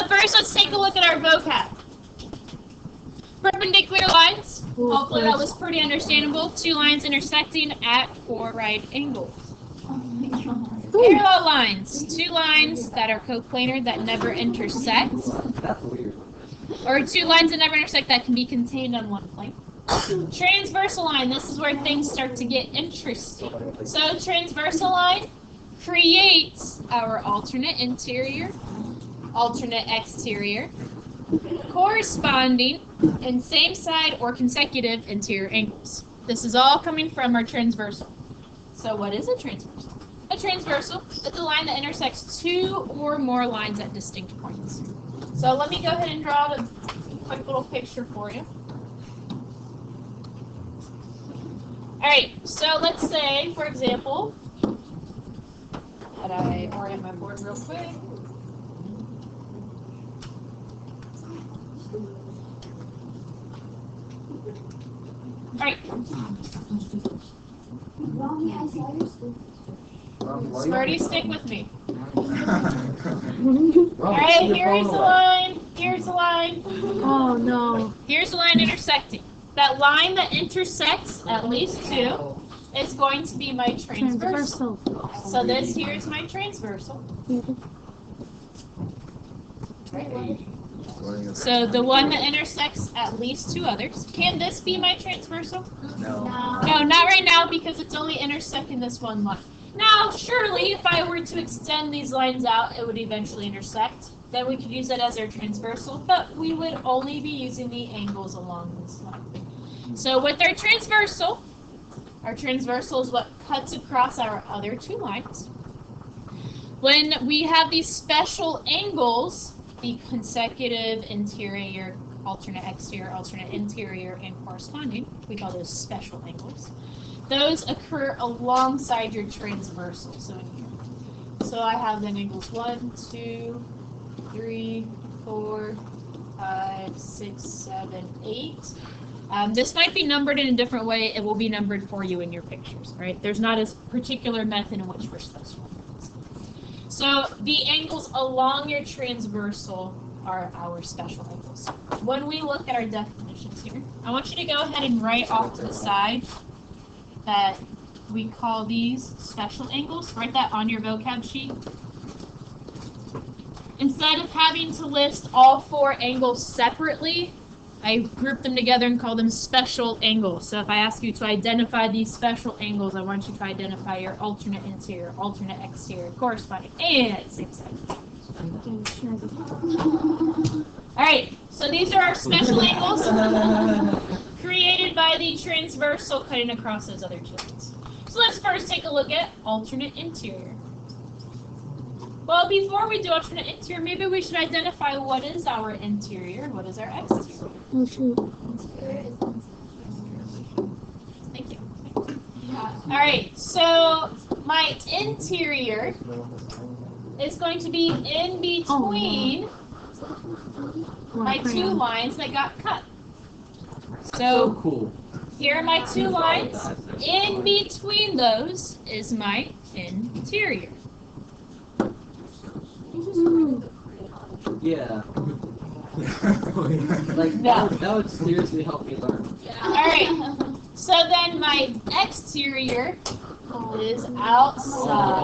first, let's take a look at our vocab. Perpendicular lines. Hopefully that was pretty understandable. Two lines intersecting at 4 right angles. Parallel lines. Two lines that are coplanar that never intersect. That's weird. Or two lines that never intersect that can be contained on one plane. Transversal line. This is where things start to get interesting. So transversal line creates our alternate interior, alternate exterior, corresponding and same side or consecutive interior angles. This is all coming from our transversal. So what is a transversal? A transversal is a line that intersects two or more lines at distinct points. So let me go ahead and draw a quick little picture for you. Alright, so let's say, for example, that I orient my board real quick. Alright. Smarty, stick with me. Alright, here's the line. Here's the line. Oh no. Here's the line intersecting. That line that intersects at least two is going to be my transversal. So this here is my transversal. So the one that intersects at least two others. Can this be my transversal? No. No, not right now because it's only intersecting this one line. Now, surely, if I were to extend these lines out, it would eventually intersect. Then we could use it as our transversal, but we would only be using the angles along this line. So with our transversal is what cuts across our other two lines. When we have these special angles, the consecutive interior, alternate exterior, alternate interior, and corresponding, we call those special angles. Those occur alongside your transversal. So I have then angles 1, 2, 3, 4, 5, 6, 7, 8. This might be numbered in a different way. It will be numbered for you in your pictures, right? There's not a particular method in which we're supposed to. So the angles along your transversal are our special angles. When we look at our definitions here, I want you to go ahead and write off to the side that we call these special angles. Write that on your vocab sheet. Instead of having to list all 4 angles separately, I group them together and call them special angles. So if I ask you to identify these special angles, I want you to identify your alternate interior, alternate exterior, corresponding, and same side. Alright, so these are our special angles created by the transversal cutting across those other two lines. So let's first take a look at alternate interior. Well, before we do alternate interior, maybe we should identify what is our interior and what is our exterior. Oh shoot. Thank you. Alright, so my interior is going to be in between my two lines that got cut. So Cool. here are my two lines. In between those is my interior. Yeah. Like that would seriously help me learn. Alright, so then my exterior is outside.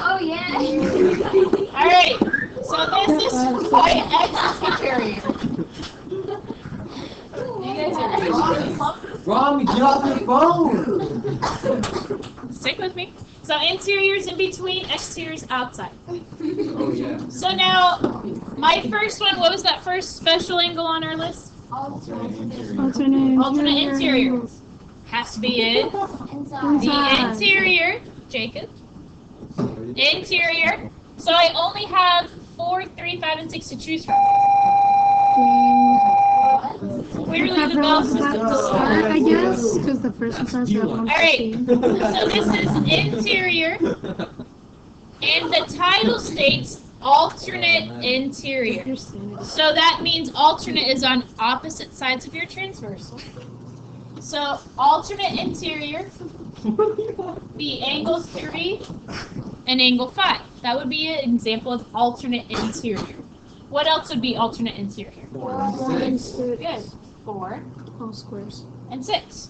Oh yeah. Alright, so this is my exterior. You guys are Wrong, get off your phone! stick with me. So interior is in between, exterior is outside. Oh yeah. So now, my first one, what was that first special angle on our list? Alternate interior. Has to be in the interior. Jacob. Interior. So I only have 4, 3, 5, and 6 to choose from. Clearly the bell system. I guess, because the first one starts at 1. Alright, so this is interior, and the title states alternate interior. So that means alternate is on opposite sides of your transversal. So alternate interior, the angle 3 and angle 5. That would be an example of alternate interior. What else would be alternate interior? 4 and 6. Good. 4 All squares. and 6.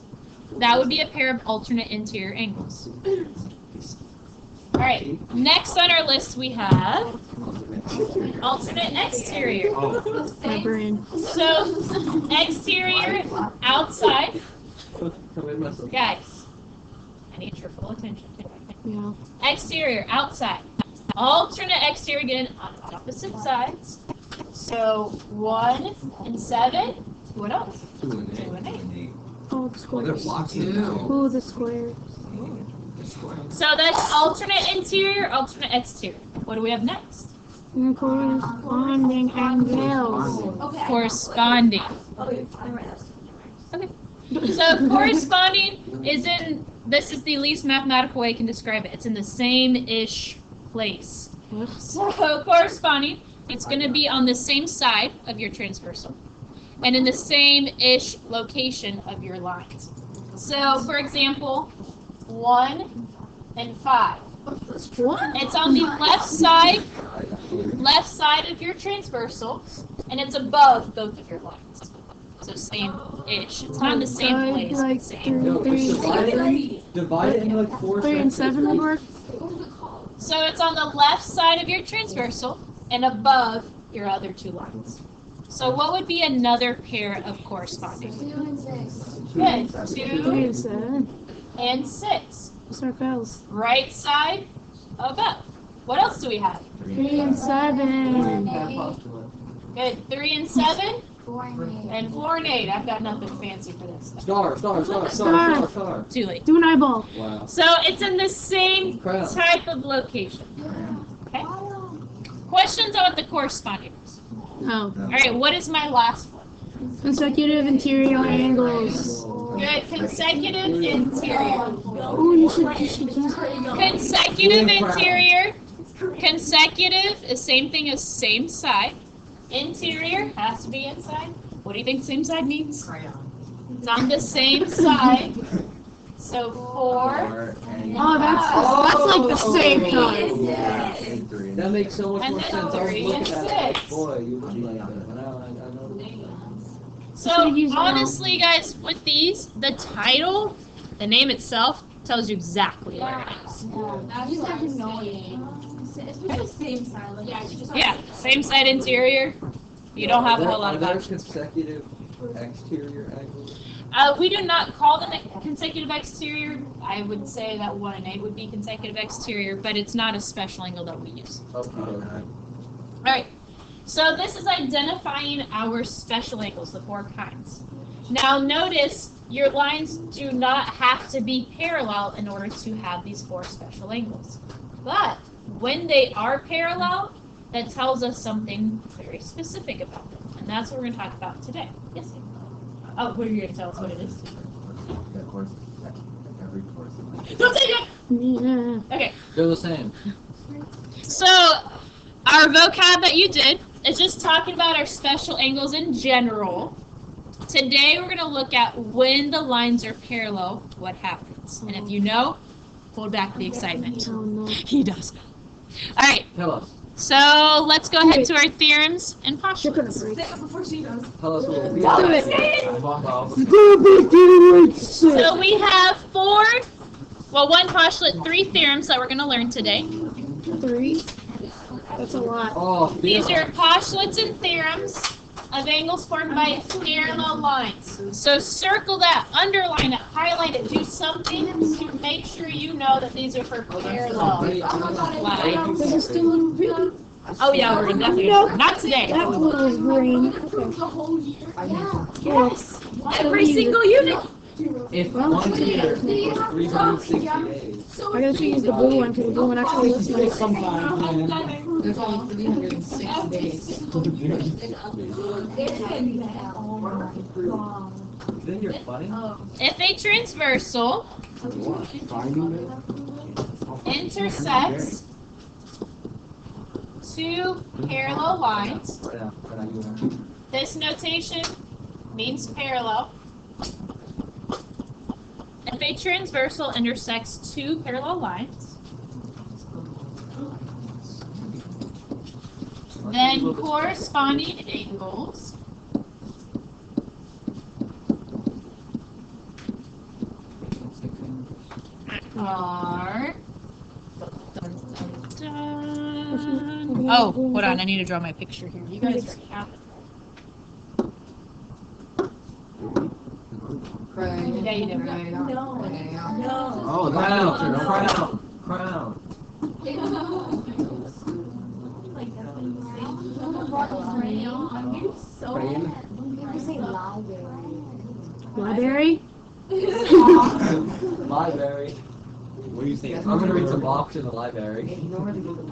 That would be a pair of alternate interior angles. All right. Next on our list we have alternate exterior. My brain. So exterior, outside. Guys, I need your full attention. Yeah. Exterior, outside. Alternate exterior again on opposite sides. So 1 and 7. What else? 2 and 8. Oh, the They're squares. blocks now. Oh, the squares. So that's alternate interior, alternate exterior. What do we have next? Corresponding angles. Okay. Corresponding. Okay. So corresponding is in, this is the least mathematical way I can describe it. It's in the same-ish place. So corresponding, it's going to be on the same side of your transversal and in the same-ish location of your lines. So for example, 1 and 5. What? It's on the left side of your transversal, and it's above both of your lines. So same-ish. It's not in the same place. Like But same. No, just divide it into like 4 3 and 7 would work. So it's on the left side of your transversal and above your other 2 lines. So what would be another pair of corresponding? 2 and 6. Good. 3 2 and 7. and 6. Circles. Right side above. What else do we have? 3 and 7. Good. 3 and 7 4 and 8. and 4 and 8. I've got nothing fancy for this. Star. Do an eyeball. Wow. So it's in the same Crap. type of location. Okay. Questions on what the corresponding is? Oh. All right. What is my last one? Consecutive interior angles. Good. Consecutive interior. Oh, you should use. Consecutive interior. Consecutive is same thing as same side. Interior has to be inside. What do you think same side means? It's on the same side. So 4 Oh, that's like the same time. That makes so much And more then sense. I was 3 looking and at it. 6. Boy, you would be like that. But now I know. So Should've used honestly, guys, with these, the title, the name itself, tells you exactly where it is. I just have to know it. Especially same side. Like, yeah, you just Yeah, same side interior. You don't have a whole lot Are of there options. consecutive exterior angles? We do not call them consecutive exterior. I would say that 1 and 8 would be consecutive exterior, but it's not a special angle that we use. Okay. All right. So this is identifying our special angles, the 4 kinds. Now notice your lines do not have to be parallel in order to have these 4 special angles. But when they are parallel, that tells us something very specific about them. And that's what we're going to talk about today. Yes? Sam? Oh, what are you going to tell us what it is? Don't say it! Yeah. Okay. They're the same. So, our vocab that you did is just talking about our special angles in general. Today, we're going to look at when the lines are parallel, what happens. And if you know, hold back the excitement. Oh no. He does know. All right, Tell us. so let's go ahead to our theorems and You're gonna postulates. break. Before she goes. Tell us what we Do it. So we have 1 postulate, 3 theorems that we're going to learn today. 3. That's a lot. Oh, These are postulates and theorems of angles formed by parallel lines. So circle that, underline it, highlight it, do something to make sure you know that these are for parallel lines. This is still really. Oh yeah, we're definitely not today. That was green. The whole year. Yeah. Yes, every single unit. If 1 year was 360 days. I gotta use the blue one because the blue one actually looks nice. There's only 306 days. Then you're funny. If a transversal intersects 2 parallel lines, this notation means parallel. If a transversal intersects 2 parallel lines, Then corresponding angles are. Oh, hold on. I need to draw my picture here. You guys already have it. Crown. Yeah, you do. Oh, crown. Crown. Library? Library. What do you think? I'm gonna read some box in the library. Ignore the Google.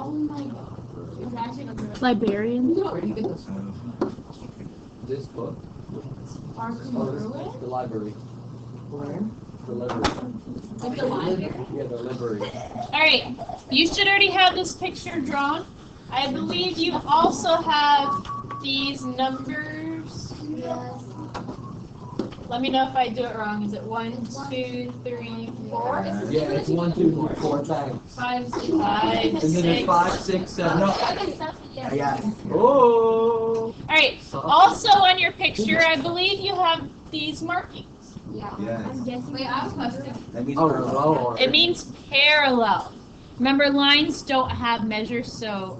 Librarian? Where do you get this from? This book. Are congruent? The library. Where? The library. Like the library? Yeah, the library. Alright, you should already have this picture drawn. I believe you also have these numbers. Yes. Let me know if I do it wrong. Is it 1, 2, 3, 4? Yeah, it's 1, 2, 3, 4, thanks. 5, 6, And then there's 5, 6, 7. No. I got it. Oh. Alright, also on your picture, I believe you have these markings. Yeah. Yes. I'm guessing. Wait, I have a question. That means parallel. It means parallel. Remember, lines don't have measures, so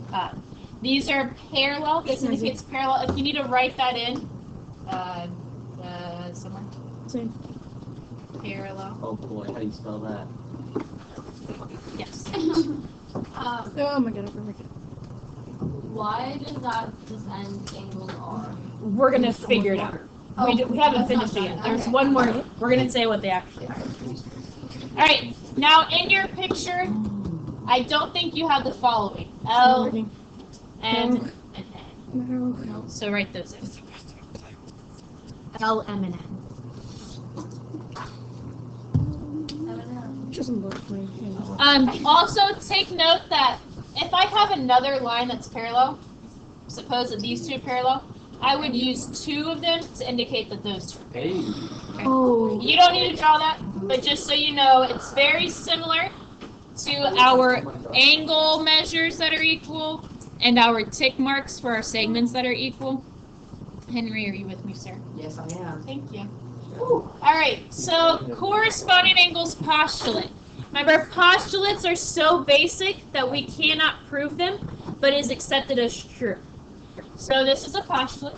these are parallel. This indicates parallel. If you need to write that in, somewhere. Same. Parallel. Oh boy, how do you spell that? Yes. Oh my god, I forgot. Why does that descend angles are? We're gonna figure it out. We haven't finished it yet. There's one more. We're gonna say what they actually are. All right. Now in your picture, I don't think you have the following: L and N. No. So write those in. L, M, and N. Just look like Also, take note that if I have another line that's parallel, suppose that these two are parallel, I would use 2 of them to indicate that those two are parallel. Hey. Oh. You don't need to draw that, but just so you know, it's very similar to our angle measures that are equal and our tick marks for our segments that are equal. Henry, are you with me, sir? Yes, I am. Thank you. All right, so corresponding angles postulate. Remember, postulates are so basic that we cannot prove them, but is accepted as true. So this is a postulate.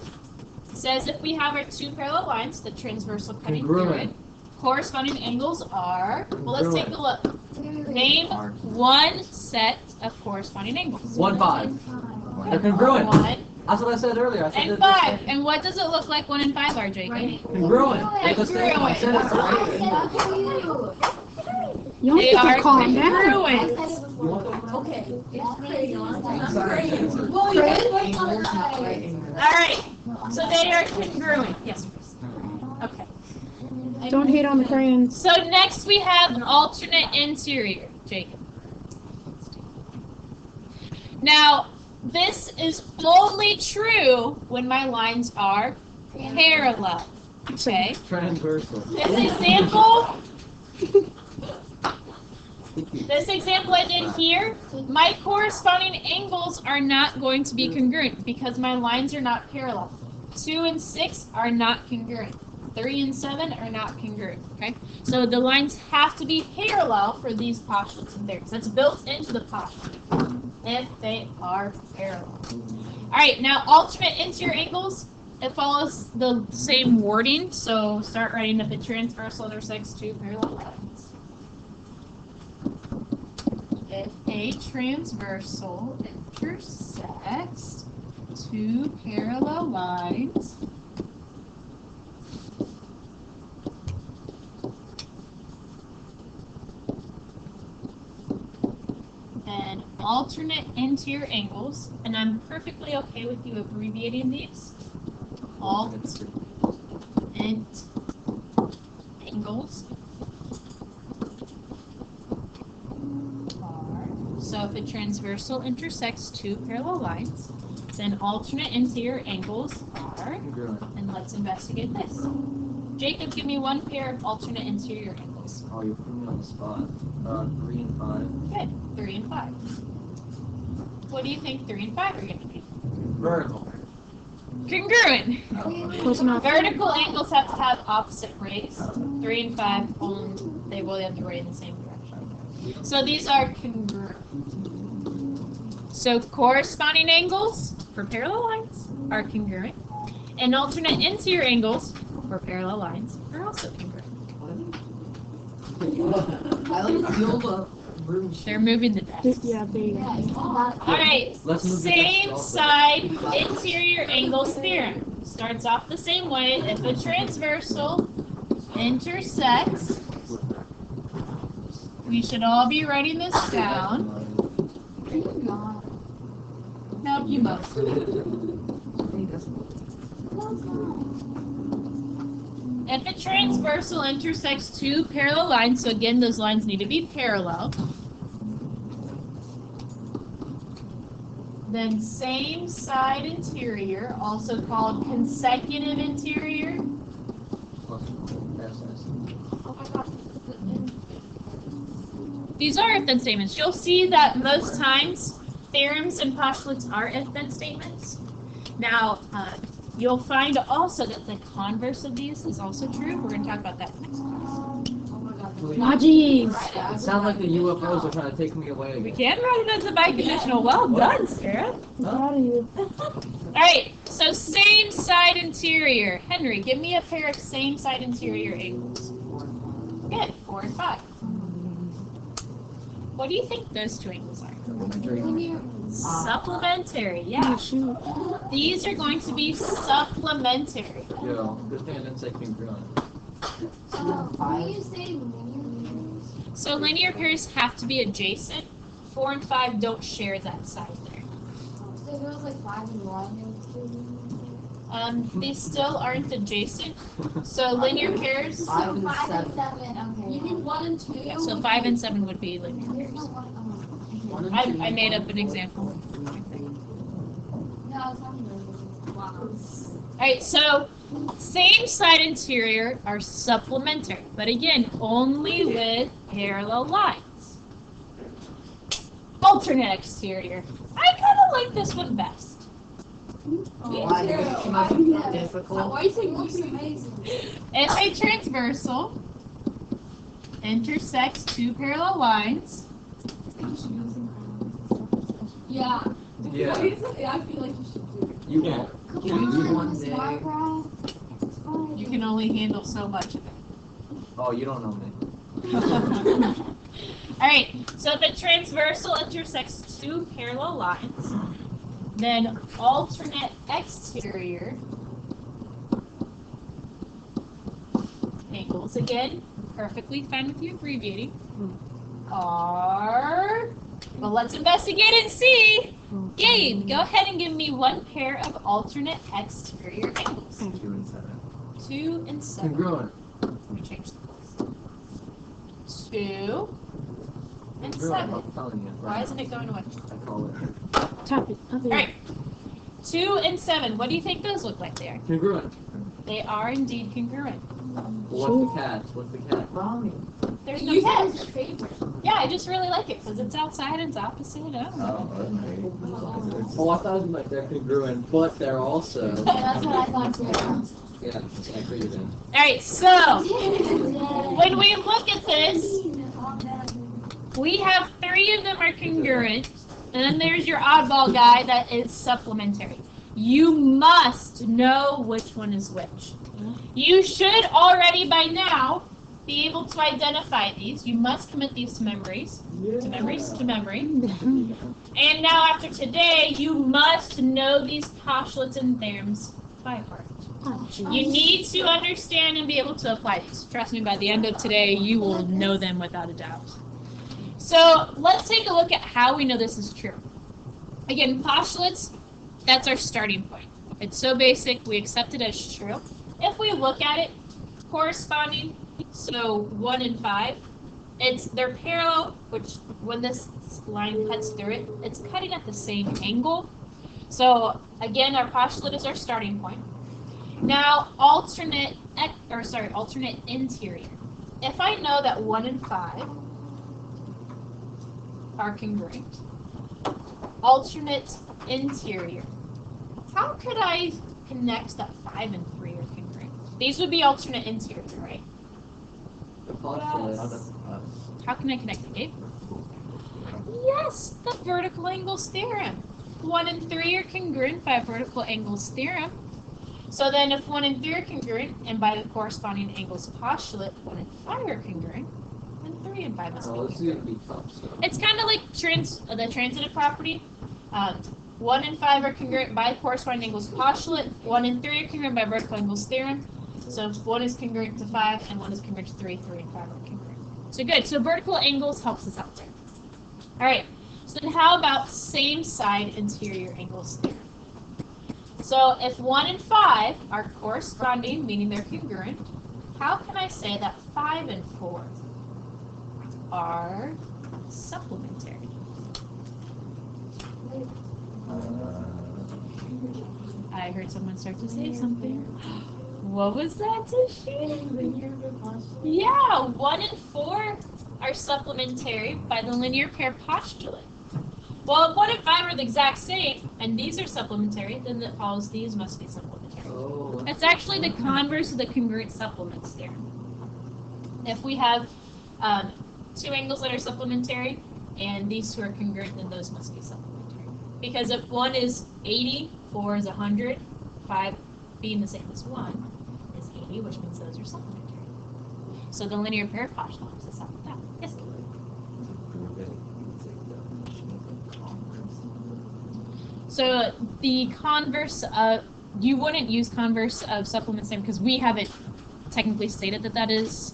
It says if we have our 2 parallel lines, the transversal cutting through it, Congruent. corresponding angles are, well, let's take a look. Name Are. one set of corresponding angles. 1, 5. They're congruent. 1 That's what I said earlier. I said and that 5. And what does it look like 1 and 5 are, Jacob? Congruent. I just said I said it right. You They don't are have to calm down. congruent. Okay. It's crazy. Well, Angles, not right angles. All right, so they are congruent. Yes, Chris. Okay. Don't hate on the crayons. So next we have alternate interior, Jacob. Now, this is only true when my lines are parallel. Okay. Transversal. This example I did here, my corresponding angles are not going to be congruent because my lines are not parallel. 2 and 6 are not congruent. 3 and 7 are not congruent, okay? So the lines have to be parallel for these postulates and theories. That's built into the postulate if they are parallel. All right, now alternate interior angles, it follows the same wording. So start writing if a transversal intersects 2 parallel lines. If a transversal intersects 2 parallel lines, then alternate interior angles, and I'm perfectly okay with you abbreviating these. Alt int angles are, so if a transversal intersects 2 parallel lines, then alternate interior angles are, Congruent. and let's investigate this. Jacob, give me one pair of alternate interior angles. Oh, you're putting me on the spot. 3 and 5. Good, 3 and 5. What do you think 3 and 5 are going to be? Vertical. Congruent. Close enough. Vertical angles have to have opposite rays. 3 and 5, they both have to ray in the same direction. So these are congruent. So corresponding angles for parallel lines are congruent, and alternate interior angles for parallel lines are also congruent. I like feel room. They're moving the desk. Yeah, there you go. Alright, Let's move the same desk also. side interior angles theorem. Starts off the same way. If a transversal intersects, we should all be writing this down. No, you must. If a transversal intersects two parallel lines, so again, those lines need to be parallel, then same side interior, also called consecutive interior, these are if-then statements. You'll see that most times theorems and postulates are if-then statements. Now, you'll find also that the converse of these is also true. We're going to talk about that next class. Najee. It sounds like the UFOs are trying to take me away We again. can write it as a biconditional. Well done, Sarah. I'm proud of you. Alright, so same side interior. Henry, give me a pair of same side interior angles. Good, 4 and 5. What do you think those two angles are? Supplementary, yeah. Oh, shoot. These are going to be supplementary. Yo, good thing I didn't say congruent. Why you say linear? So linear pairs have to be adjacent. 4 and 5 don't share that side there. So it goes like 5 and 1 They still aren't adjacent. So linear pairs, 5 and 5 and 7. 7. Okay. You mean 1 and 2? yeah, so 5 and 7 would be linear There's pairs. no 1. I made up an example. No, it's not really. Wow. Alright, so same side interior are supplementary, but again, only with parallel lines. Alternate exterior. I kind of like this one best. Why? It's much difficult. Why you think looks amazing? If a transversal intersects two parallel lines, Yeah. Yeah. I feel like you should do it. You won't. Maybe one day. you can only handle so much of it. Oh, you don't know me. Alright, so if a transversal intersects two parallel lines, then alternate exterior angles, again, perfectly fine with you abbreviating, are, well, let's investigate and see. Gabe, go ahead and give me one pair of alternate exterior angles. 2 and 7. 2 and 7. Congruent. Let me change the place. 2 and Congruent, 7. I'm telling you. Why isn't it going away? I call it. Tap it. Up there. Alright. 2 and 7. What do you think those look like there? Congruent. They are indeed congruent. What's the catch? What's the catch? Wrong. There's no You said catch. it's your favorite. Yeah, I just really like it because it's outside and it's opposite. Oh, okay. Oh, I thought it was like they're congruent, but they're also. That's what I thought too. Yeah, I figured it. Alright, so when we look at this, we have 3 of them are congruent, and then there's your oddball guy that is supplementary. You must know which one is which. You should already by now be able to identify these. You must commit these to memories. To memory. And now after today, you must know these postulates and theorems by heart. Oh, You jeez. need to understand and be able to apply these. Trust me, by the end of today, you will know them without a doubt. So let's take a look at how we know this is true. Again, postulates, that's our starting point. It's so basic, we accept it as true. If we look at it, corresponding, so 1 and 5, they're parallel, which when this line cuts through it, it's cutting at the same angle. So again, our postulate is our starting point. Now, alternate interior. If I know that 1 and 5 are congruent, alternate interior how could I connect that 5 and 3 are congruent? These would be alternate interiors, right? The postulate. How can I connect it, Gabe? Yes, the vertical angles theorem. 1 and 3 are congruent by vertical angles theorem. So then if 1 and 3 are congruent, and by the corresponding angles postulate, 1 and 5 are congruent, then 3 and 5 must be Oh, this is congruent. gonna be tough. So. It's kind of like the transitive property. 1 and 5 are congruent by corresponding angles postulate. 1 and 3 are congruent by vertical angles theorem. So if 1 is congruent to 5 and 1 is congruent to 3, 3 and 5 are congruent. So good. So vertical angles helps us out there. All right. So then how about same side interior angles theorem? So if 1 and 5 are corresponding, meaning they're congruent, how can I say that 5 and 4 are supplementary? I heard someone start to say something. What was that, Tishi? Yeah, 1 and 4 are supplementary by the linear pair postulate. Well, if 1 and 5 are the exact same, and these are supplementary, then it follows these must be supplementary. Oh. It's actually the converse of the congruent supplements theorem. If we have 2 angles that are supplementary, and these 2 are congruent, then those must be supplementary. Because if 1 is 80, 4 is 100, 5 being the same as 1 is 80, which means those are supplementary. So the linear pair postulate helps us out with that. Yes? So the converse of, you wouldn't use converse of supplements theorem because we haven't technically stated that that is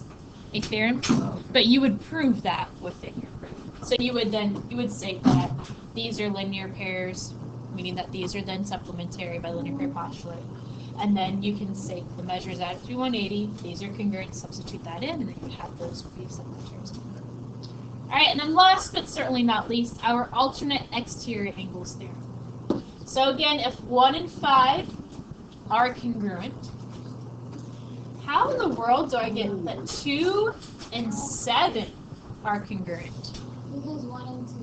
a theorem, but you would prove that within your proof. So you would say that these are linear pairs, meaning that these are then supplementary by linear pair postulate. And then you can say the measures added to 180, these are congruent, substitute that in, and then you have those be supplementary. All right, and then last but certainly not least, our alternate exterior angles theorem. So again, if 1 and 5 are congruent, how in the world do I get that 2 and 7 are congruent? Because 1 and 2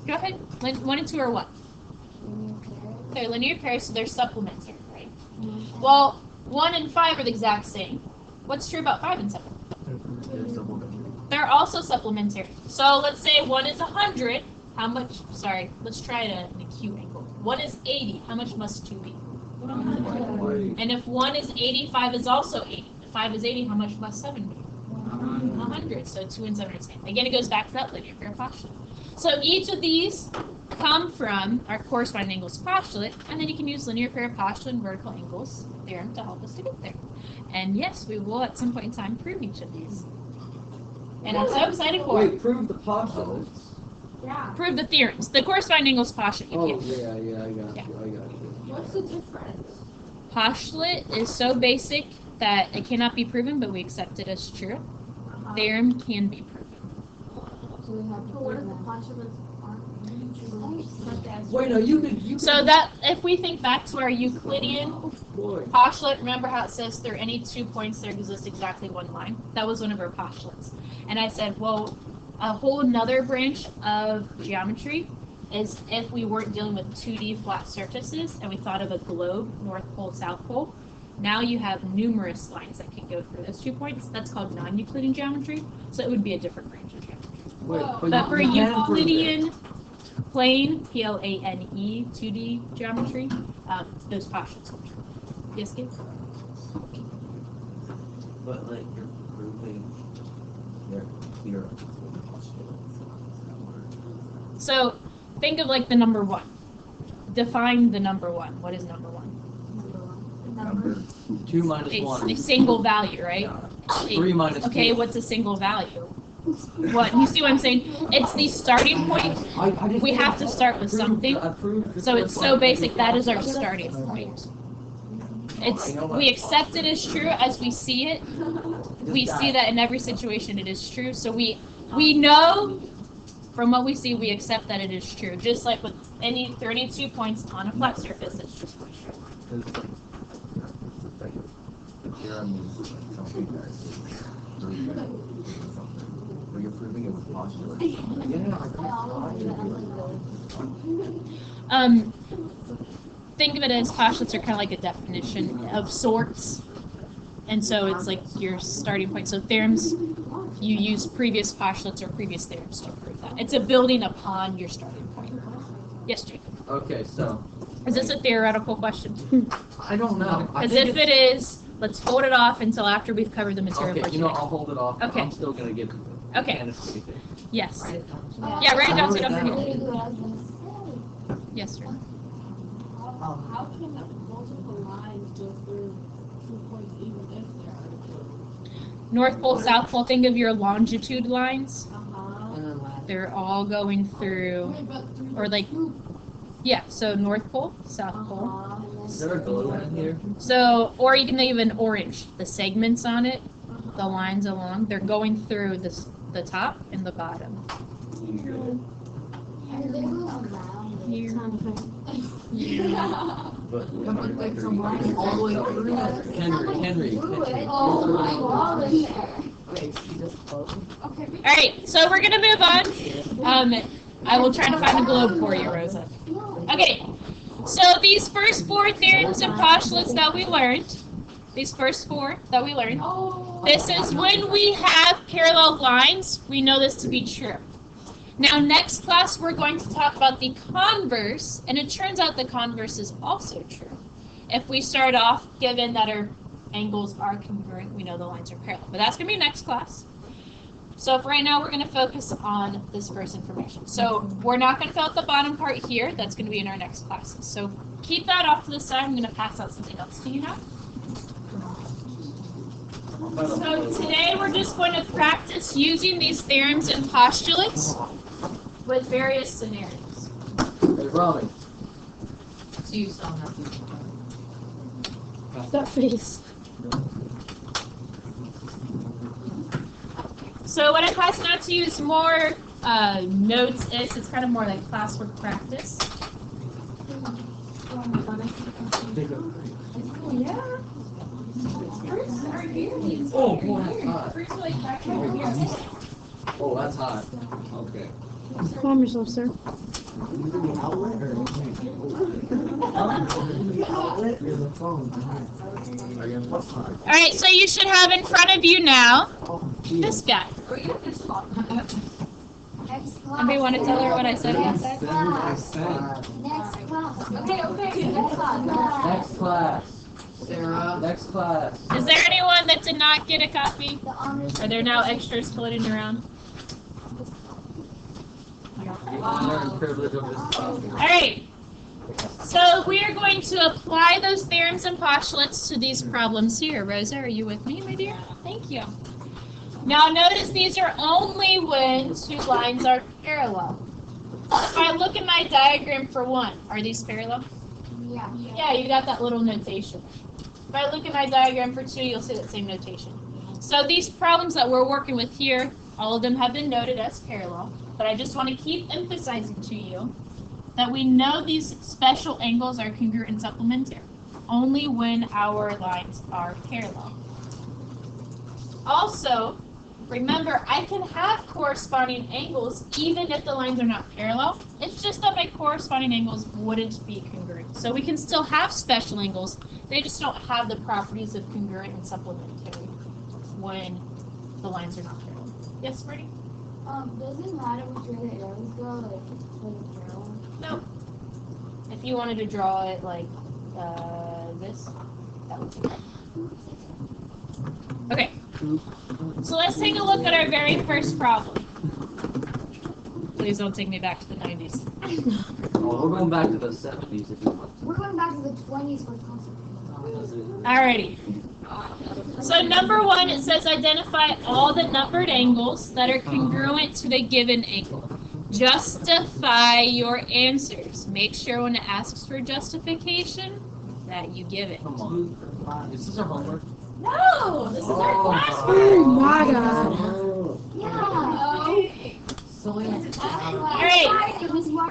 Go ahead. 1 and 2 are what? linear pairs. They're linear pairs, so they're supplementary, right? Well, 1 and 5 are the exact same. What's true about 5 and 7? They're also supplementary. So let's say 1 is 100. How much? Sorry, let's try it at an acute angle. 1 is 80. How much must 2 be? 100. And if 1 is 80, 5 is also 80. If 5 is 80, how much must 7 be? 100. So 2 and 7 are the same. Again, it goes back to that linear pair postulate. So each of these come from our corresponding angles postulate, and then you can use linear pair postulate and vertical angles theorem to help us to get there. And yes, we will at some point in time prove each of these. And I'm so excited for it. Wait, prove the postulates. Yeah. Prove the theorems. The corresponding angles postulate. You Oh, can't. yeah, I got Yeah. you, I got you. What's the difference? Postulate is so basic that it cannot be proven, but we accept it as true. Theorem can be proven. So we have to what if the postulates aren't? Wait, no, you could. So that, if we think back to our Euclidean Boy. postulate, remember how it says through any 2 points there exists exactly 1 line? That was one of our postulates. And I said, well, a whole another branch of geometry is if we weren't dealing with 2D flat surfaces and we thought of a globe, North Pole, South Pole. Now you have numerous lines that can go through those 2 points. That's called non-Euclidean geometry. So it would be a different branch of geometry. Wait, But for you can prove it. Euclidean plane, PLANE, 2D geometry, those postulates hold true. Yes, Gabe? But like you're proving their theorem. So think of like the number 1. Define the number 1. What is number 1? Number 2 minus It's 1. a single value, right? 3 minus 2. Okay, what's a single value? What, you see what I'm saying? It's the starting point. I just We have to start with something. I proved the So it's so corresponding- basic, that is our starting point. We accept it as true as we see it. We see that in every situation it is true. So we know from what we see, we accept that it is true. Just like with any 32 points on a flat surface, it's just true. the theorem is something that is proven something. But you're proving it with postulates. Yeah, I got think of it as postulates are kind of like a definition of sorts. And so it's like your starting point. So theorems, you use previous postulates or previous theorems to prove that. It's a building upon your starting point. Yes, Jacob. Okay, so Is this a theoretical question? I don't know. I Because think if it is, let's hold it off until after we've covered the material for okay, you know, today. I'll hold it off. but Okay. I'm still gonna give. Okay. Candace anything. Yes. Write it down. Yeah, write it down so you I don't wrote it forget. down. Yes, sir. How can multiple lines go through 2 points even if there are North Pole, South Pole, think of your longitude lines. And then last. They're all going through, or like, yeah, so North Pole, South Pole. Is there a glue in here? So, or you can even orange, the segments on it, the lines along, they're going through this, the top and the bottom. But Yeah, but like some lines all the way through. Henry. Oh my god. Okay, see this close? Okay. All right, so we're gonna move on. I will try to find the globe for you, Rosa. Okay, so these first 4 theorems and postulates that we learned, this is when we have parallel lines, we know this to be true. Now, next class, we're going to talk about the converse, and it turns out the converse is also true. If we start off, given that our angles are congruent, we know the lines are parallel. But that's going to be next class. So for right now, we're going to focus on this first information. So we're not going to fill out the bottom part here. That's going to be in our next classes. So keep that off to the side. I'm going to pass out something else to you now. So today, we're just going to practice using these theorems and postulates with various scenarios. Hey, Raleigh. So you saw nothing. That face. So what I'm passing out to you is more notes. It's kind of more like classwork practice. Yeah. Oh, boy, that's hot. Oh, that's hot. Okay. Calm yourself, sir. All right, so you should have in front of you now this guy. Anybody want to tell her what I said about that? Next class. Sarah. Next class. Is there anyone that did not get a copy? Are there now extras floating around? Honor and privilege of this class. All right. So we are going to apply those theorems and postulates to these problems here. Rosa, are you with me, my dear? Thank you. Now notice these are only when 2 lines are parallel. If I look at my diagram for 1, are these parallel? Yeah. Yeah, you got that little notation. If I look at my diagram for 2, you'll see that same notation. So these problems that we're working with here, all of them have been noted as parallel, but I just want to keep emphasizing to you that we know these special angles are congruent and supplementary, only when our lines are parallel. Also, remember, I can have corresponding angles even if the lines are not parallel. It's just that my corresponding angles wouldn't be congruent. So we can still have special angles. They just don't have the properties of congruent and supplementary when the lines are not parallel. Yes, Marty? Does it matter which way the arrows go, like the parallel? No. If you wanted to draw it like this, that would be okay. So let's take a look at our very first problem. Please don't take me back to the 90s. Oh, we're going back to the 70s if you want. We're going back to the 20s for concept. Alrighty. So number 1, it says identify all the numbered angles that are congruent to the given angle. Justify your answers. Make sure when it asks for justification that you give it. Come on. Is this our homework? No, this is our Oh classroom. my god. Yeah. So Alright,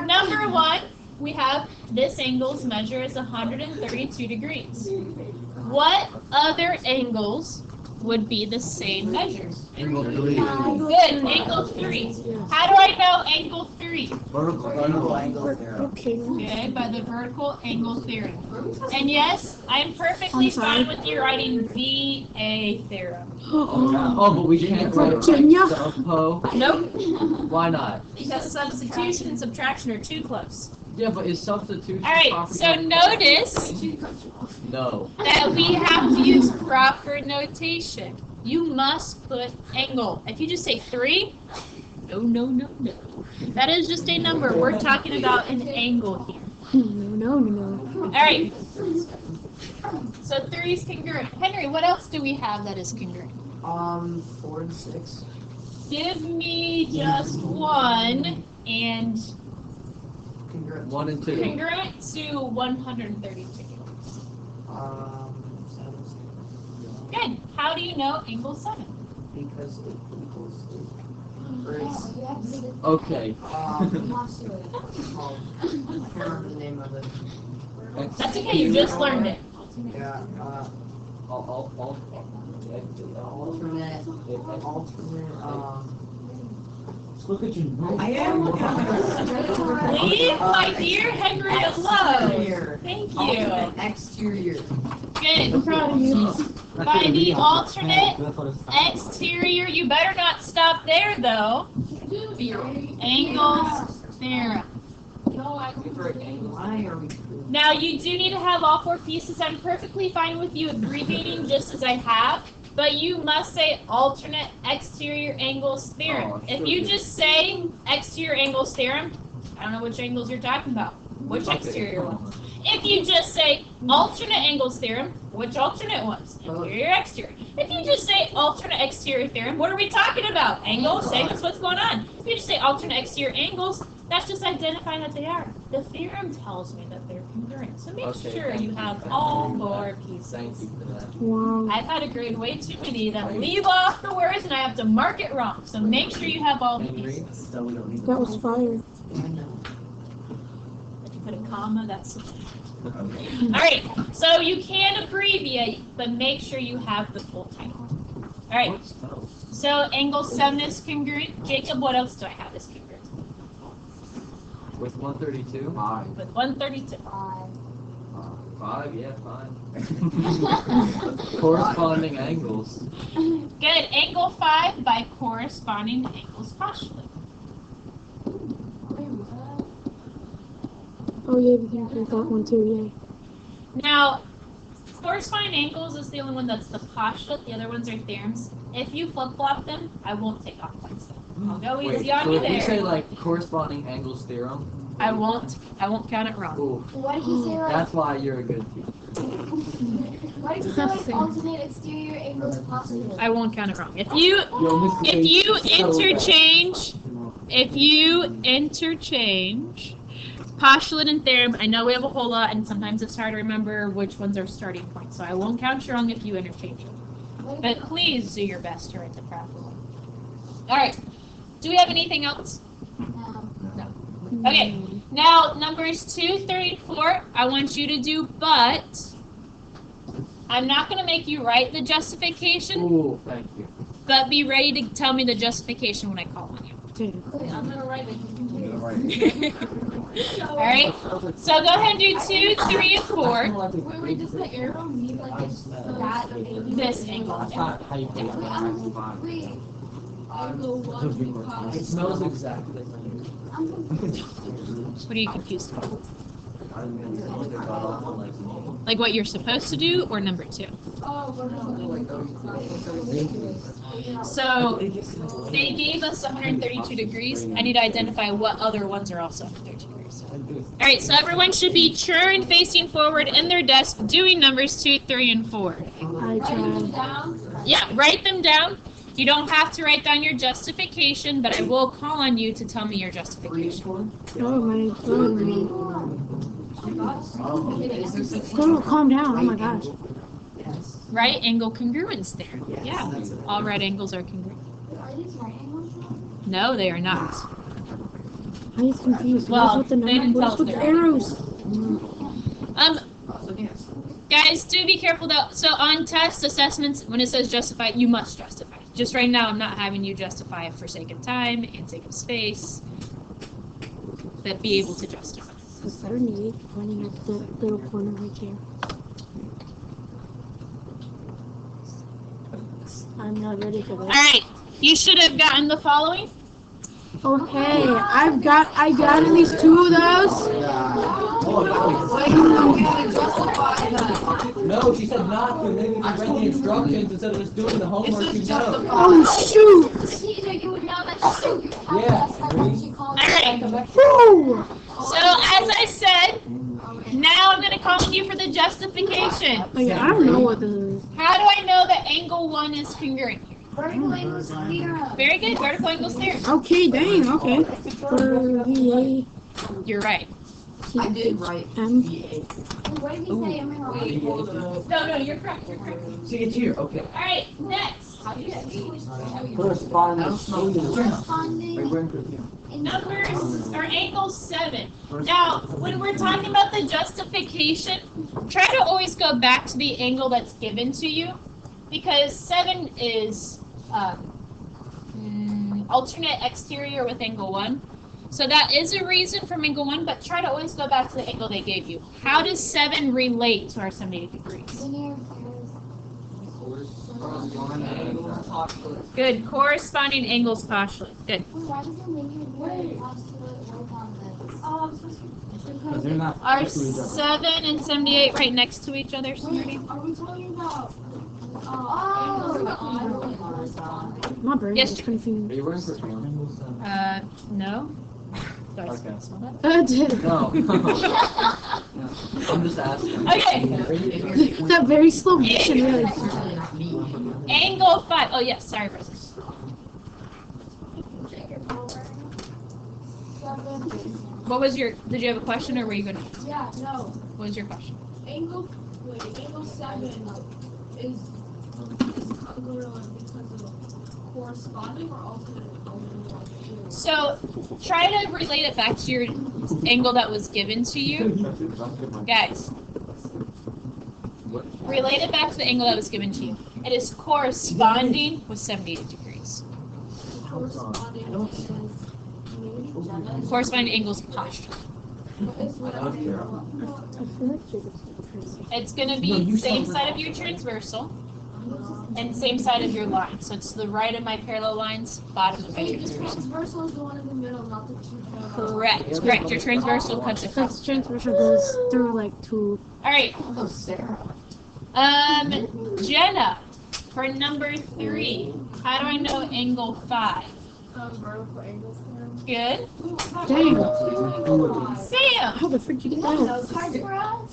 number 1, we have this angle's measure is 132 degrees. What other angles would be the same measures. Angle 3. Good, angle 3. How do I know angle 3? Vertical angle theorem. Okay. Okay, by the vertical angle theorem. And yes, I'm perfectly I'm sorry. fine with you writing VA theorem. Oh, but we can't write Virginia? subpo. Nope, Why not? because substitution and subtraction are too close. Yeah, but is substitution Alright, property? so notice No. that we have to use proper notation. You must put angle. If you just say 3, no. That is just a number. We're talking about an angle here. No. Alright. So 3 is congruent. Henry, what else do we have that is congruent? 4 and 6. Give me just one and Congruent. 1 and 2. congruent to 132. 7. Good. How do you know angle 7? Because it equals 8. Or it's, Okay. I can't remember the name of it. That's okay, you just learned it. Yeah, alternate, Look at you. I am. Leave my dear Henry alone. Exterior. Thank you. Alternate exterior. Good. By the alternate exterior, you better not stop there though. Angles theorem. Why are we? Now you do need to have all 4 pieces. I'm perfectly fine with you abbreviating just as I have, but you must say alternate exterior angles theorem. Oh, If sure. you just say exterior angles theorem, I don't know which angles you're talking about. Which Okay. exterior ones? If you just say alternate angles theorem, which alternate ones? Interior, exterior. If you just say alternate exterior theorem, what are we talking about? Angles? Say that's what's going on. If you just say alternate exterior angles, that's just identifying that they are. The theorem tells me that they're congruent. So make Okay, sure thank you you. have all 4 pieces. Thank you for that. Wow. I've had to grade way too many that leave off the words and I have to mark it wrong. So make sure you have all the Henry? pieces. So we don't need That was fire. I know. If you put a comma, that's Alright, so you can abbreviate, but make sure you have the full title. Alright, so angle 7 is congruent. Jacob, what else do I have is congruent? With 132? 5. With 132. 5, yeah, 5. Corresponding angles. Good, angle 5 by corresponding angles postulate. Oh yeah, we can print that one too, Now, corresponding angles is the only one that's the postulate. The other ones are theorems. If you flip-flop them, I won't take off points. I'll go Wait, easy on so you if you say there. like corresponding angles theorem, I won't count it wrong. ooh, Why did you say like? that's why you're a good teacher. Why did you say like alternate exterior angles possible? I won't count it wrong. If you interchange postulate and theorem, I know we have a whole lot, and sometimes it's hard to remember which ones are starting points. So I won't count you wrong if you interchange them. But please do your best to write the proper one. All right. Do we have anything else? yeah. Okay. Now numbers 2, 3, and 4. I want you to do but. I'm not going to make you write the justification, Ooh, thank you. but be ready to tell me the justification when I call on you. Okay. Wait, I'm gonna write it. All right. So go ahead and do 2, 3, and 4. Wait, does the arrow mean like it's that angle? This angle. That's not how you put it. Wait, angle 1 It smells exactly the same. What are you confused about? Like what you're supposed to do, or number 2? So they gave us 132 degrees. I need to identify what other ones are also 132 degrees. All right, so everyone should be turned facing forward in their desk doing numbers 2, 3, and 4. I tried. Yeah, write them down. You don't have to write down your justification, but I will call on you to tell me your justification. Oh my god. Oh, calm down. Oh my gosh. Right angle congruence there. Yeah, all right angles are congruent. Are these right angles? No, they are not. I was confused. Well, What's with the they didn't number? tell What's with us the they're- arrows? Guys, do be careful though. So on test assessments, when it says justify, you must justify. Just right now, I'm not having you justify it for sake of time and sake of space. But be able to justify. It's better need pointing at the little corner right here. I'm not ready for All this. right, you should have gotten the following. Okay, I got at least 2 of those. No, she said not to. Maybe you read the instructions instead of just doing the homework. You know. Oh shoot! You would know that she Yeah. Woo! So as I said, now I'm going to call on you for the justification. Oh yeah, I don't know what this is. How do I know that angle 1 is congruent here? vertical angle theorem. Very good, vertical angle theorem. Okay, dang, okay. For VA, You're right. I did write M. VA. What did he say? Am I wrong? No, you're correct, you're correct. See, it's here. Okay. All right, next. Correspondence. Corresponding. Numbers or angle 7. Now, when we're talking about the justification, try to always go back to the angle that's given to you, because 7 is alternate exterior with angle 1. So that is a reason from angle 1, but try to always go back to the angle they gave you. How does 7 relate to our 78 degrees? Good, corresponding angles postulate. Good. Why does the linear postulate work on this? Because they're not. Are next to each other. 7 and 78 right next to each other, Smarty? Are we talking about? My brain Yes. is confused. Are you wearing perfume? No. Do I Okay. smell that? No. I'm just asking. Okay. That very slow motion, really. Angle 5. Oh, yes, sorry, brother. What was your, did you have a question or were you going to, Yeah, no. what was your question? Angle 7 is congruent because of corresponding or alternate angle? So try to relate it back to your angle that was given to you. Guys, relate it back to the angle that was given to you. It is corresponding with 78 degrees. Corresponding is Corresponding angles postulate. It's going to be same side of your transversal and same side of your line. So it's to the right of my parallel lines, bottom of my The transversal. transversal is the one in the middle, not the two parallel. Correct, correct. Your transversal cuts across. Because transversal goes through like 2. All right. Oh, Sarah. Jenna, for number 3, how do I know angle 5? Vertical angles theorem. Good. Dang. Sam. How the frick did you get that? Those cards were out?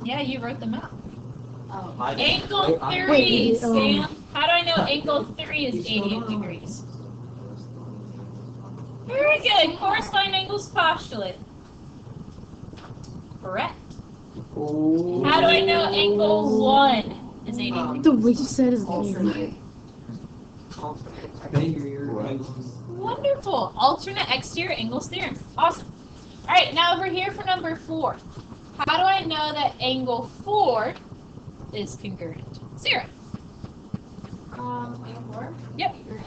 Yeah, you wrote them out. Oh. Angle 3, Wait, Sam. How do I know angle 3 is 88 degrees? Very good. Corresponding angles postulate. Correct. How do I know angle 1 is 88 degrees? The way you said is weird. Wonderful. Alternate exterior angles theorem. Awesome. All right, now over here for number 4. How do I know that angle 4 is congruent? 0. Angle 4? Yep. What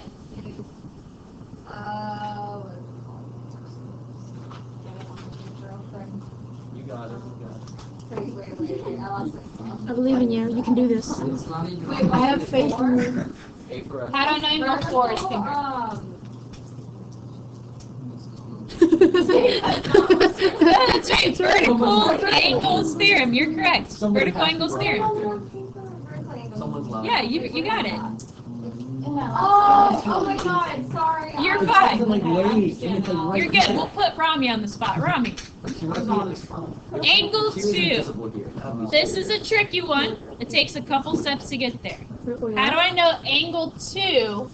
You got it. Wait, I lost myself. I believe in you. You can do this. I have faith in you. How do I know angle 4 is congruent? That's right. Vertical angles theorem. You're correct. Vertical angles theorem. Someone's lying. Yeah, you got it. Oh my god, sorry. You're It's fine. like late, and it's like right You're good. We'll put Rami on the spot. Rami. Angle 2. This is a tricky one. It takes a couple steps to get there. How do I know angle 2?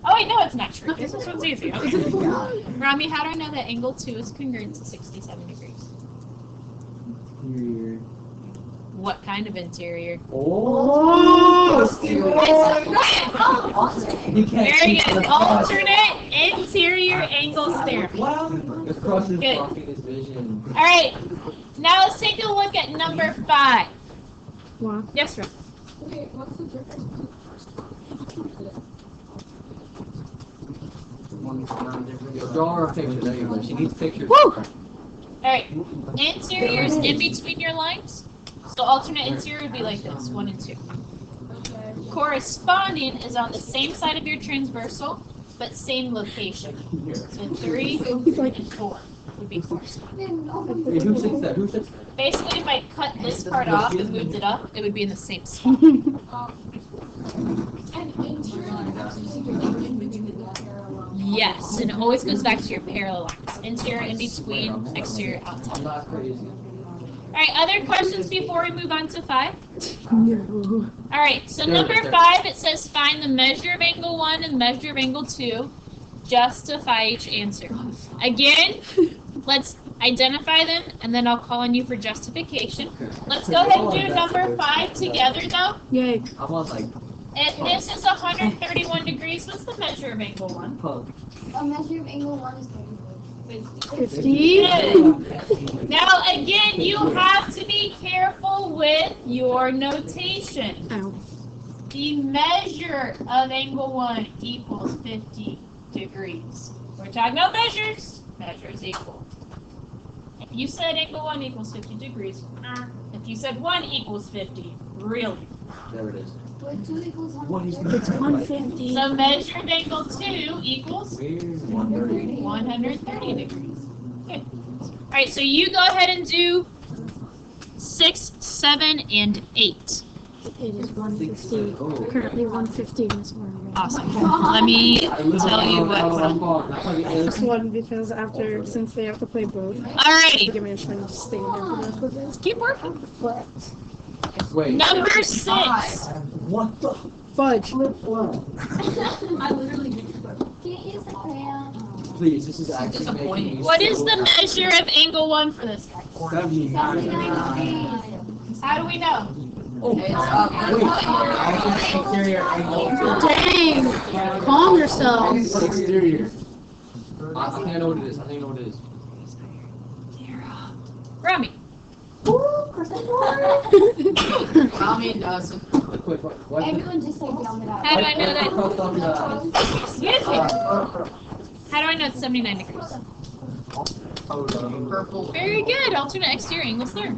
Oh wait, no, it's not tricky. This one's easy. Okay. Rami, how do I know that angle 2 is congruent to 67 degrees? What kind of interior? Oh! You can't Very keep good. the- Alternate interior angles theorem. Well, it's crosses Good. blocking his vision. All right. Now let's take a look at number 5. Wow. Yes, sir. Okay, what's the difference? Draw her a picture. There you go. She needs pictures. Woo! Alright. Interiors in between your lines. So alternate interior would be like this, 1 and 2. Okay. Corresponding is on the same side of your transversal, but same location. So 3 and 4 would be corresponding. Hey, who sits there? Who sits there? Basically, if I cut this part off and moved it up, it would be in the same spot. And interior has to be in between the parallel. Yes, and it always goes back to your parallel lines. Interior in between, exterior on top. I'm not crazy. Alright, other questions before we move on to 5? No. Alright, so There, number there. 5, it says find the measure of angle 1 and measure of angle 2. Justify each answer. Again, let's identify them, and then I'll call on you for justification. Let's go ahead and do number 5 together, though. Yay. I want like If this is 131 degrees, what's the measure of angle 1? pug. A measure of angle 1 is 50. Good. Now, again, you have to be careful with your notation. Ow. The measure of angle 1 equals 50 degrees. We're talking about measures. Measures equal. If you said angle 1 equals 50 degrees, if you said 1 equals 50, really? There it is. But 2 equals It's 150. So measured angle 2 equals 130. 130 degrees. Good. All right, so you go ahead and do 6, 7, and 8. It is 150. Currently 150 in this morning. Awesome. Let me tell you what. This one because since they have to play both, Alrighty, give me a chance to stay there for the rest of this. keep working. But Wait. Number 6. What the fudge. I literally can't use the crayon. Please, this is actually making me What is so the measure of angle 1 for this guy? 79. How do we know? Wait. Exterior angle. Dang! Calm yourselves. Exterior. I think I know what it is. I think I know what it is. Rami. Quick, what? Everyone just like yelled it out. How do I know that? Excuse me. How do I know it's 79 degrees? Very good. Alternate exterior angles there.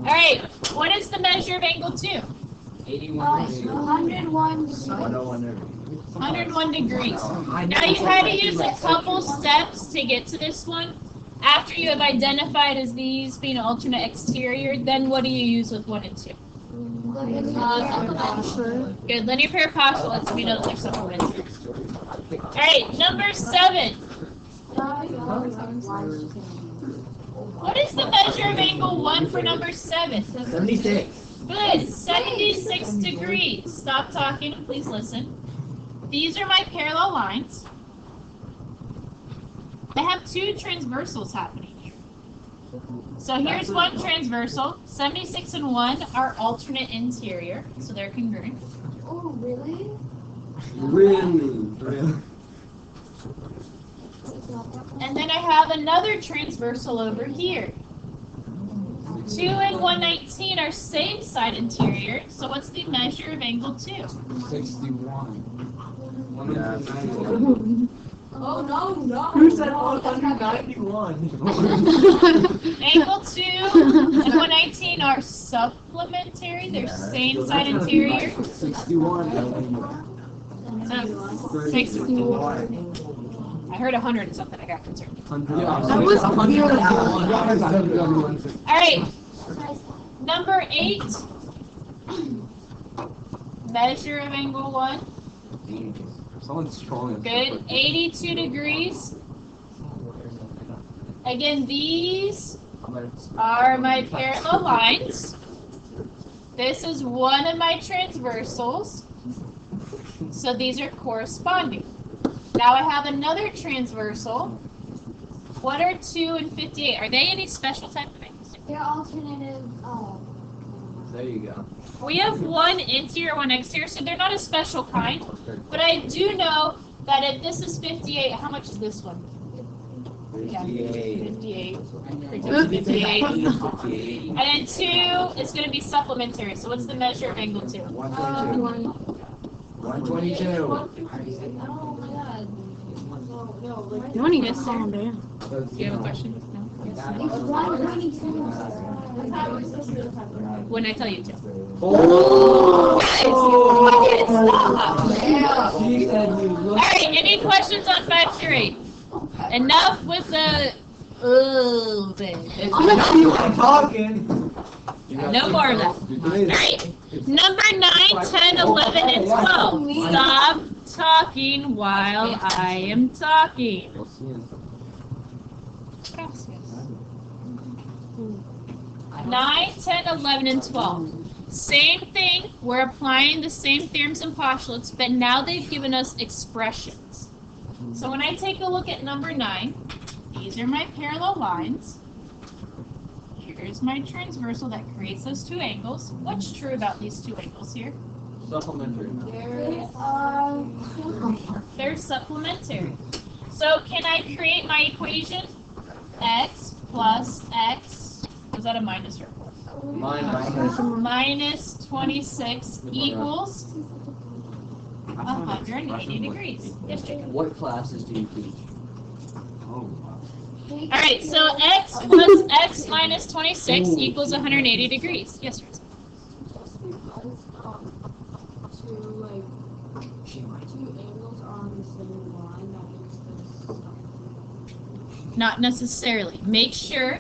Alright, what is the measure of angle 2? 101. 101 degrees. Now you had to use a couple steps to get to this one. After you have identified as these being alternate exterior, then what do you use with 1 and 2? Good, linear pair partial lets me know that they're supplementary. Alright, number 7. What is the measure of angle 1 for number 7? 76. Good, 76 degrees. Stop talking, please listen. These are my parallel lines. I have 2 transversals happening here. So here's one transversal. 76 and 1 are alternate interior, so they're congruent. Oh, really? Really? And then I have another transversal over here. 2 and 119 are same side interior, so what's the measure of angle 2? 61. Oh, no. Who said 191? Angle 2 and 119 are supplementary, they're same side interior. 61. So 61. I heard 100 and something, I got concerned. That was Alright, number 8. Measure of angle 1. Someone's trolling. Good, 82 degrees. Again, these are my parallel lines. This is one of my transversals. So these are corresponding. Now I have another transversal. What are 2 and 58? Are they any special type of angles? They're alternative. There you go. We have 1 interior, 1 exterior, so they're not a special kind. But I do know that if this is 58, how much is this one? 58. 58. Oops. 58. 58. And then 2 is going to be supplementary. So what's the measure of angle 2? 122. 122. Oh my god. No, like. You don't need to calm down. Do you have a question? No? When I tell you to. Oh! Stop. She said you look. Alright, any questions on factor 8? Enough with the thing. I'm talking. No more of that. Alright, number 9, 10, 11, and 12. Stop talking while I am talking. 9, 10, 11, and 12. Same thing, we're applying the same theorems and postulates, but now they've given us expressions. So when I take a look at number 9, these are my parallel lines. Here's my transversal that creates those 2 angles. What's true about these 2 angles here? Supplementary. They're supplementary. So can I create my equation? X plus X, was that a minus or a plus? Minus 26 equals 180 degrees. Yes, Jacob. What classes do you teach? Alright, so X plus X minus 26 equals 180 degrees. Yes, Rose. Not necessarily. Make sure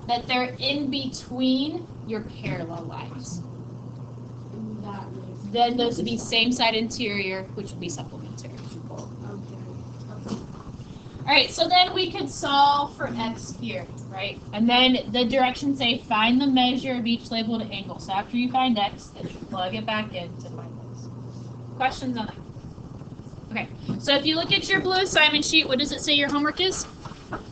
that they're in between your parallel lines. Then those would be same side interior, which would be supplementary. Alright, so then we could solve for X here, right? And then the directions say find the measure of each labeled angle. So after you find X, then you plug it back in to find X. Questions on that? Okay, so if you look at your blue assignment sheet, what does it say your homework is?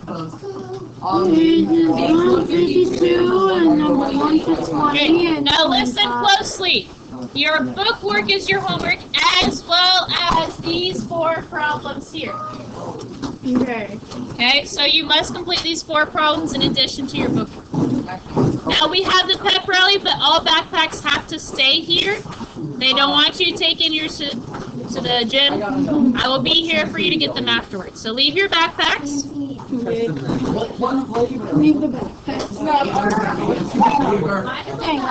Pages 152 and number 1 to 20 Okay, and now listen 25. closely. Your book work is your homework as well as these 4 problems here. Okay. Okay, so you must complete these 4 problems in addition to your book work. Now we have the pep rally, but all backpacks have to stay here. They don't want you taking yours to the gym. I will be here for you to get them afterwards. So leave your backpacks. Okay. What flavor? Leave the backpack. Flavor. Hang on.